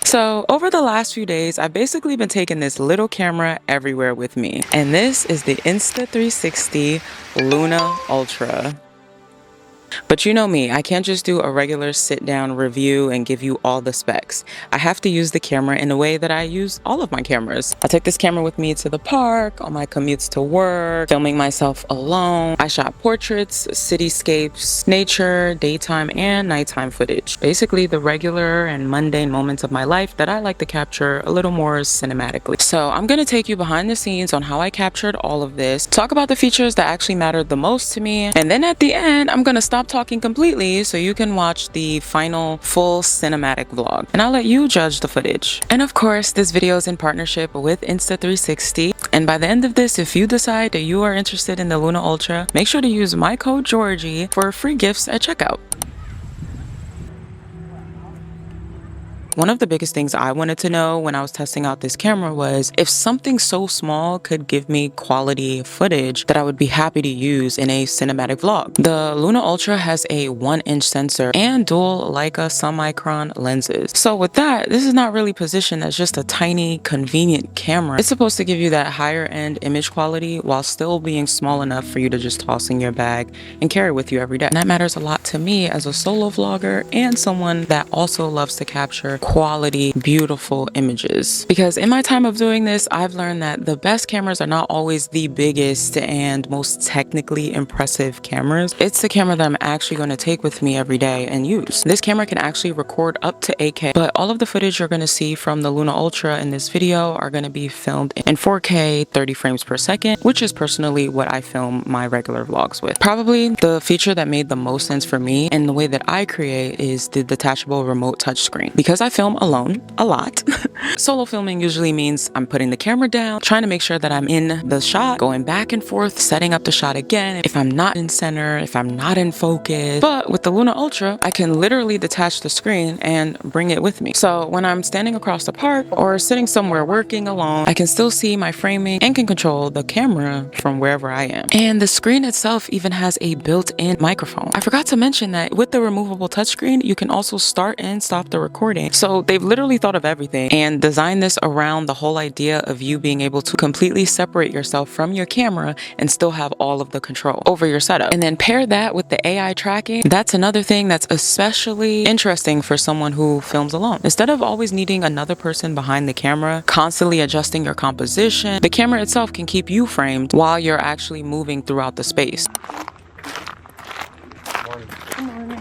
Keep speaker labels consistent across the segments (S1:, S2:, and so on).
S1: So over the last few days, I've basically been taking this little camera everywhere with me. And this is the Insta360 Luna Ultra. But you know me, I can't just do a regular sit-down review and give you all the specs. I have to use the camera in a way that I use all of my cameras. I take this camera with me to the park, on my commutes to work, filming myself alone. I shot portraits, cityscapes, nature, daytime and nighttime footage. Basically the regular and mundane moments of my life that I like to capture a little more cinematically. So I'm gonna take you behind the scenes on how I captured all of this, talk about the features that actually mattered the most to me, and then at the end, I'm gonna stop talking completely so you can watch the final full cinematic vlog, and I'll let you judge the footage. And of course, this video is in partnership with Insta360, and by the end of this, if you decide that you are interested in the Luna Ultra, make sure to use my code GEORGIE for free gifts at checkout. One of the biggest things I wanted to know when I was testing out this camera was if something so small could give me quality footage that I would be happy to use in a cinematic vlog. The Luna Ultra has a 1-inch sensor and dual Leica Summicron lenses. So with that, this is not really positioned as just a tiny, convenient camera. It's supposed to give you that higher end image quality while still being small enough for you to just toss in your bag and carry with you every day. And that matters a lot to me as a solo vlogger and someone that also loves to capture quality, beautiful images. Because in my time of doing this, I've learned that the best cameras are not always the biggest and most technically impressive cameras. It's the camera that I'm actually going to take with me every day and use. This camera can actually record up to 8K, but all of the footage you're going to see from the Luna Ultra in this video are going to be filmed in 4K 30 frames per second, which is personally what I film my regular vlogs with. Probably the feature that made the most sense for me and the way that I create is the detachable remote touchscreen. Because I film alone a lot. Solo filming usually means I'm putting the camera down, trying to make sure that I'm in the shot, going back and forth, setting up the shot again if I'm not in center, if I'm not in focus. But with the Luna Ultra, I can literally detach the screen and bring it with me. So when I'm standing across the park or sitting somewhere working alone, I can still see my framing and can control the camera from wherever I am. And the screen itself even has a built-in microphone. I forgot to mention that with the removable touchscreen, you can also start and stop the recording. So they've literally thought of everything and designed this around the whole idea of you being able to completely separate yourself from your camera and still have all of the control over your setup. And then pair that with the AI tracking. That's another thing that's especially interesting for someone who films alone. Instead of always needing another person behind the camera, constantly adjusting your composition, the camera itself can keep you framed while you're actually moving throughout the space. Good morning.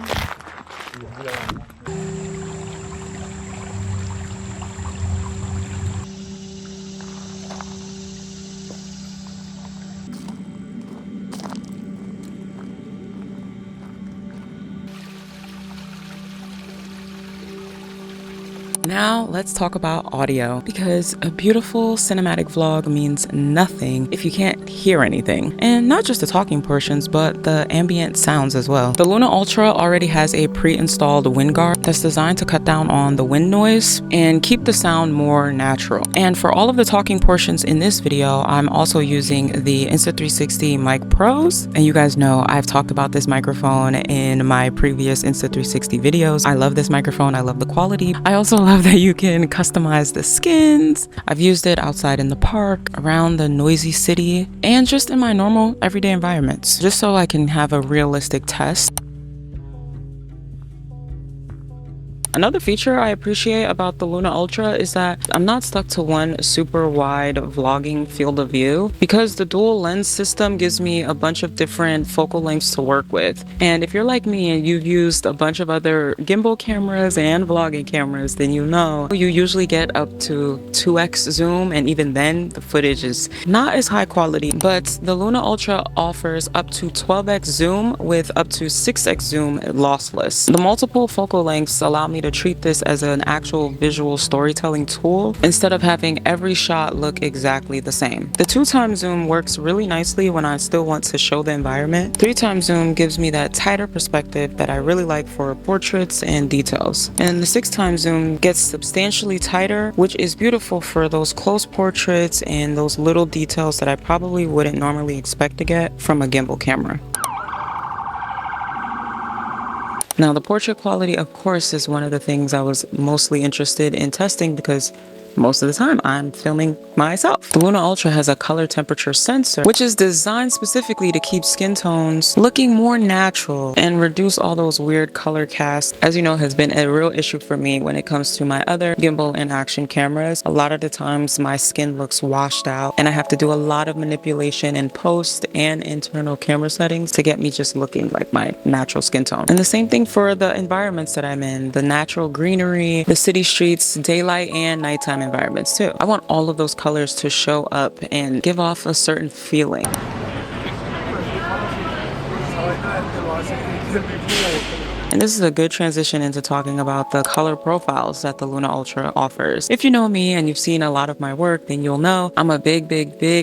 S1: Now let's talk about audio, because a beautiful cinematic vlog means nothing if you can't hear anything. And not just the talking portions, but the ambient sounds as well. The Luna Ultra already has a pre-installed wind guard that's designed to cut down on the wind noise and keep the sound more natural. And for all of the talking portions in this video, I'm also using the Insta360 Mic Pros. And you guys know I've talked about this microphone in my previous Insta360 videos. I love this microphone. I love the quality. I also love that you can customize the skins. I've used it outside in the park, around the noisy city, and just in my normal everyday environments, just so I can have a realistic test. Another feature I appreciate about the Luna Ultra is that I'm not stuck to one super wide vlogging field of view, because the dual lens system gives me a bunch of different focal lengths to work with. And if you're like me and you've used a bunch of other gimbal cameras and vlogging cameras, then you know you usually get up to 2x zoom, and even then the footage is not as high quality. But the Luna Ultra offers up to 12x zoom with up to 6x zoom lossless. The multiple focal lengths allow me to treat this as an actual visual storytelling tool instead of having every shot look exactly the same. The 2x zoom works really nicely when I still want to show the environment. 3x zoom gives me that tighter perspective that I really like for portraits and details. And the 6x zoom gets substantially tighter, which is beautiful for those close portraits and those little details that I probably wouldn't normally expect to get from a gimbal camera. Now, the portrait quality, of course, is one of the things I was mostly interested in testing because most of the time I'm filming myself. The Luna Ultra has a color temperature sensor, which is designed specifically to keep skin tones looking more natural and reduce all those weird color casts. As you know, has been a real issue for me when it comes to my other gimbal and action cameras. A lot of the times my skin looks washed out and I have to do a lot of manipulation in post and internal camera settings to get me just looking like my natural skin tone. And the same thing for the environments that I'm in, the natural greenery, the city streets, daylight and nighttime environments too. I want all of those colors to show up and give off a certain feeling. And this is a good transition into talking about the color profiles that the Luna Ultra offers. If you know me and you've seen a lot of my work, then you'll know I'm a big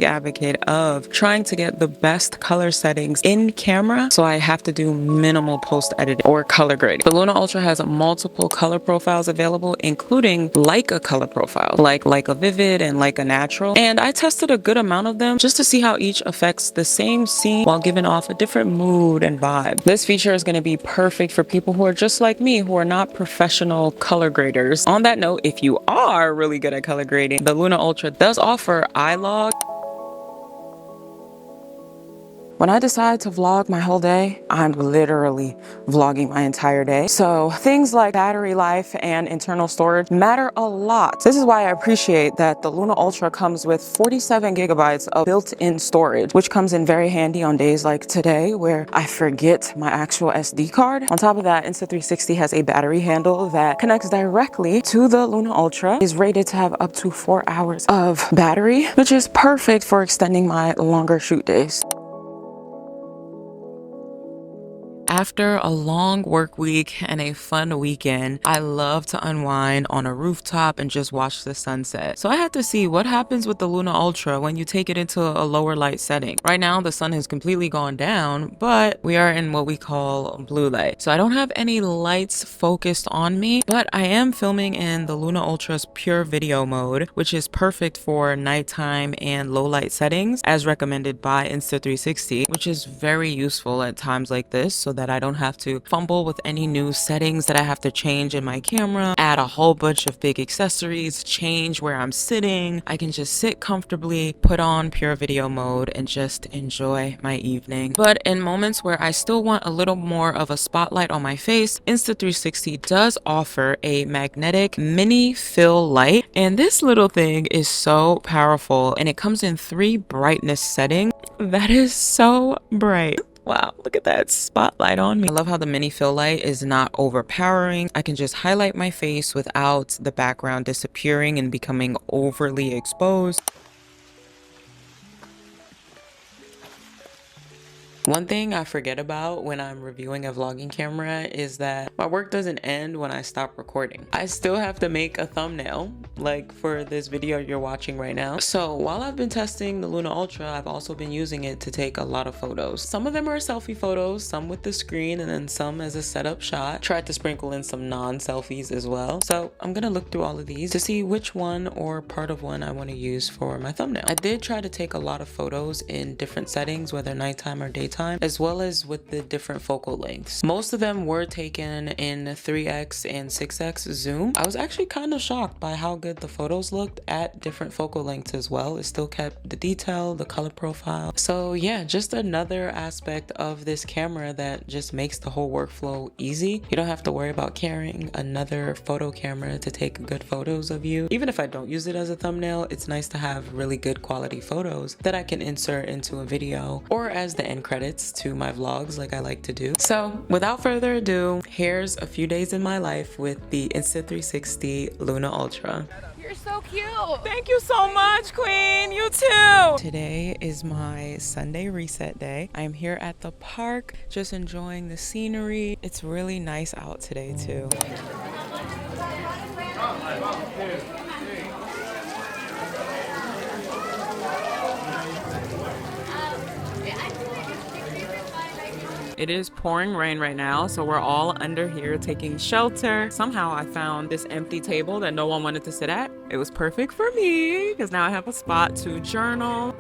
S1: advocate of trying to get the best color settings in camera, so I have to do minimal post editing or color grading. The Luna Ultra has multiple color profiles available, including Leica color profiles, like Leica Vivid and Leica Natural. And I tested a good amount of them just to see how each affects the same scene while giving off a different mood and vibe. This feature is going to be perfect for people who are just like me, who are not professional color graders. On that note, if you are really good at color grading, the Luna Ultra does offer iLog. When I decide to vlog my whole day, I'm literally vlogging my entire day. So things like battery life and internal storage matter a lot. This is why I appreciate that the Luna Ultra comes with 47 gigabytes of built-in storage, which comes in very handy on days like today where I forget my actual SD card. On top of that, Insta360 has a battery handle that connects directly to the Luna Ultra, is rated to have up to 4 hours of battery, which is perfect for extending my longer shoot days. After a long work week and a fun weekend, I love to unwind on a rooftop and just watch the sunset. So I had to see what happens with the Luna Ultra when you take it into a lower light setting. Right now, the sun has completely gone down, but we are in what we call blue light. So I don't have any lights focused on me, but I am filming in the Luna Ultra's PureVideo mode, which is perfect for nighttime and low light settings, as recommended by Insta360, which is very useful at times like this so that I don't have to fumble with any new settings that I have to change in my camera, add a whole bunch of big accessories, change where I'm sitting. I can just sit comfortably, put on PureVideo mode, and just enjoy my evening. But in moments where I still want a little more of a spotlight on my face, Insta360 does offer a magnetic mini fill light, and this little thing is so powerful, and it comes in 3 brightness settings. That is so bright. Wow, look at that spotlight on me. I love how the mini fill light is not overpowering. I can just highlight my face without the background disappearing and becoming overly exposed. One thing I forget about when I'm reviewing a vlogging camera is that my work doesn't end when I stop recording. I still have to make a thumbnail, like for this video you're watching right now. So while I've been testing the Luna Ultra, I've also been using it to take a lot of photos. Some of them are selfie photos, some with the screen, and then some as a setup shot. Tried to sprinkle in some non-selfies as well. So I'm gonna look through all of these to see which one or part of one I want to use for my thumbnail. I did try to take a lot of photos in different settings, whether nighttime or daytime, as well as with the different focal lengths. Most of them were taken in 3x and 6x zoom. I was actually kind of shocked by how good the photos looked at different focal lengths as well. It still kept the detail, the color profile. So yeah, just another aspect of this camera that just makes the whole workflow easy. You don't have to worry about carrying another photo camera to take good photos of you. Even if I don't use it as a thumbnail, it's nice to have really good quality photos that I can insert into a video or as the end credits to my vlogs like I like to do. So without further ado, here's a few days in my life with the Insta360 Luna Ultra.
S2: You're so cute.
S1: Thank you so much, Queen. You too. Today is my Sunday reset day. I'm here at the park, just enjoying the scenery. It's really nice out today too. It is pouring rain right now, so we're all under here taking shelter. Somehow I found this empty table that no one wanted to sit at. It was perfect for me because now I have a spot to journal.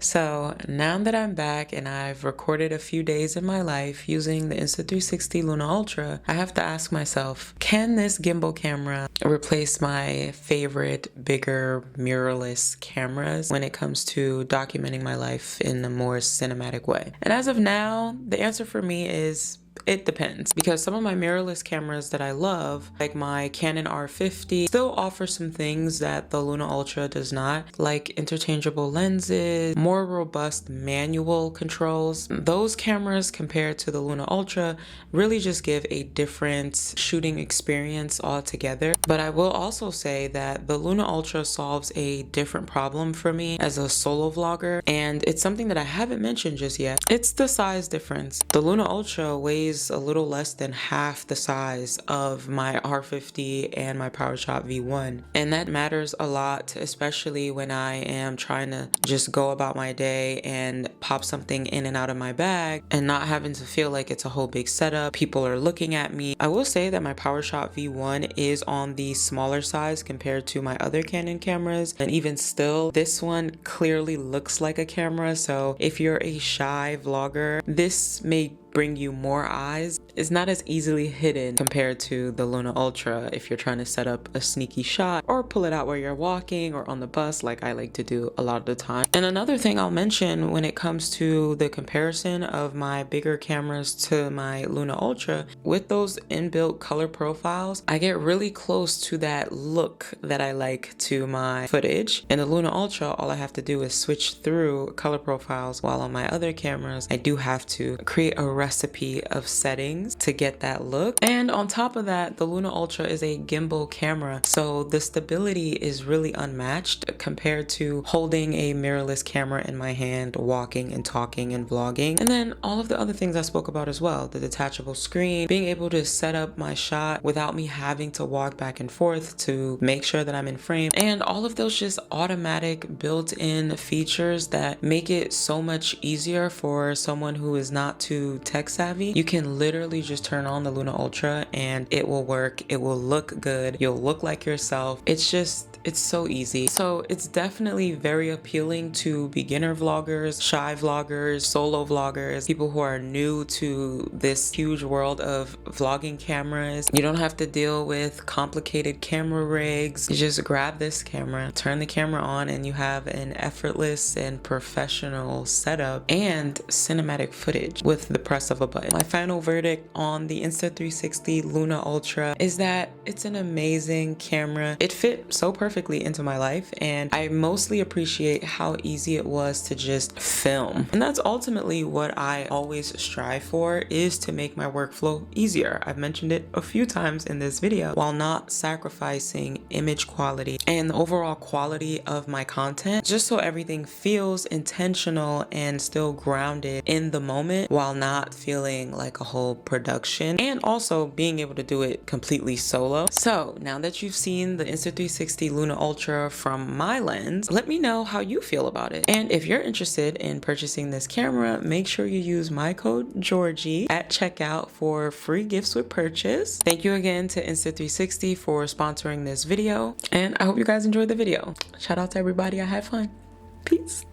S1: So now that I'm back and I've recorded a few days in my life using the Insta360 Luna Ultra, I have to ask myself, can this gimbal camera replace my favorite bigger mirrorless cameras when it comes to documenting my life in a more cinematic way? And as of now, the answer for me is it depends, because some of my mirrorless cameras that I love, like my Canon R50, still offer some things that the Luna Ultra does not, like interchangeable lenses, more robust manual controls. Those cameras compared to the Luna Ultra really just give a different shooting experience altogether. But I will also say that the Luna Ultra solves a different problem for me as a solo vlogger, and it's something that I haven't mentioned just yet. It's the size difference. The Luna Ultra weighs a little less than half the size of my R50 and my PowerShot V1, and that matters a lot, especially when I am trying to just go about my day and pop something in and out of my bag and not having to feel like it's a whole big setup. People are looking at me. I will say that my PowerShot V1 is on the smaller size compared to my other Canon cameras, and even still, this one clearly looks like a camera. So if you're a shy vlogger, this may bring you more eyes. It's not as easily hidden compared to the Luna Ultra if you're trying to set up a sneaky shot or pull it out while you're walking or on the bus, like I like to do a lot of the time. And another thing I'll mention when it comes to the comparison of my bigger cameras to my Luna Ultra, with those inbuilt color profiles, I get really close to that look that I like to my footage. In the Luna Ultra, all I have to do is switch through color profiles, while on my other cameras, I do have to create a recipe of settings to get that look. And on top of that, the Luna Ultra is a gimbal camera, so the stability is really unmatched compared to holding a mirrorless camera in my hand, walking and talking and vlogging. And then all of the other things I spoke about as well, the detachable screen, being able to set up my shot without me having to walk back and forth to make sure that I'm in frame, and all of those just automatic built-in features that make it so much easier for someone who is not too tech savvy. You can literally just turn on the Luna Ultra and it will work. It will look good. You'll look like yourself. It's so easy. So it's definitely very appealing to beginner vloggers, shy vloggers, solo vloggers, people who are new to this huge world of vlogging cameras. You don't have to deal with complicated camera rigs. You just grab this camera, turn the camera on, and you have an effortless and professional setup and cinematic footage with the press of a button. My final verdict on the Insta360 Luna Ultra is that it's an amazing camera. It fit so perfectly into my life, and I mostly appreciate how easy it was to just film. And that's ultimately what I always strive for, is to make my workflow easier. I've mentioned it a few times in this video, while not sacrificing image quality and the overall quality of my content, just so everything feels intentional and still grounded in the moment, while not feeling like a whole production, and also being able to do it completely solo. So now that you've seen the Insta360 Luna Ultra from my lens, let me know how you feel about it. And if you're interested in purchasing this camera, make sure you use my code GEORGIE at checkout for free gifts with purchase. Thank you again to Insta360 for sponsoring this video, and I hope you guys enjoyed the video. Shout out to everybody. I had fun. Peace.